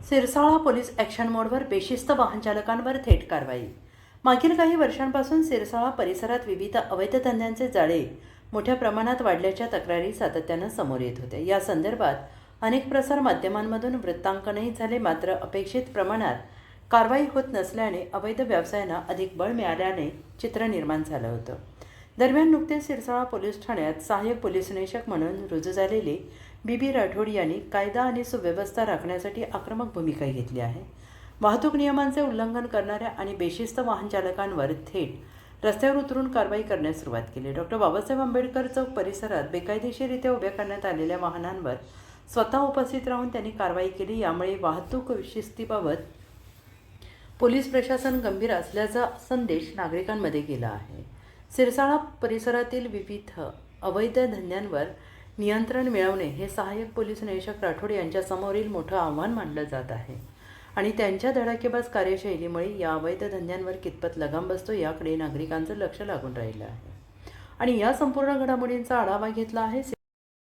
Sirsala police action मोडवर बेशिस्त वाहन चालकांवर थेट कारवाई. मागील काही वर्षांपासून सिरसाळा परिसरात विविध अवैध धंद्यांचे जाळे मोठ्या प्रमाणात वाढल्याच्या तक्रारी सातत्यानं समोर येत होत्या. या संदर्भात अनेक प्रसार माध्यमांमधून वृत्तांकनही झाले, मात्र अपेक्षित प्रमाणात कारवाई होत नसल्याने अवैध व्यवसायांना अधिक बळ मिळाल्याने चित्र निर्माण झालं होतं. दरम्यान नुकतेच सिरसाळा पोलीस ठाण्यात सहाय्यक पोलीस निरीक्षक म्हणून रुजू झालेले बी राठोड यांनी कायदा आणि सुव्यवस्था राखण्यासाठी आक्रमक भूमिका घेतली आहे. वाहतूक नियमांचे उल्लंघन करणाऱ्या आणि बेशिस्त वाहन चालकांवर थेट रस्त्यावर उतरून कारवाई करण्यास सुरुवात केली. डॉक्टर बाबासाहेब आंबेडकर चौक परिसरात बेकायदेशीररित्या उभ्या करण्यात आलेल्या वाहनांवर स्वतः उपस्थित राहून त्यांनी कारवाई केली. यामुळे वाहतूक शिस्तीबाबत पोलीस प्रशासन गंभीर असल्याचा संदेश नागरिकांमध्ये गेला आहे. सिरसाळा परिसरातील विविध अवैध धंद्यांवर नियंत्रण मिळवणे हे सहाय्यक पोलीस निरीक्षक राठोड यांच्यासमोरील मोठं आव्हान मानलं जात आहे आणि त्यांच्या धडाकेबाज कार्यशैलीमुळे या अवैध धंद्यांवर कितपत लगाम बसतो याकडे नागरिकांचं लक्ष लागून राहिलं आहे आणि या संपूर्ण घडामोडींचा आढावा घेतला आहे.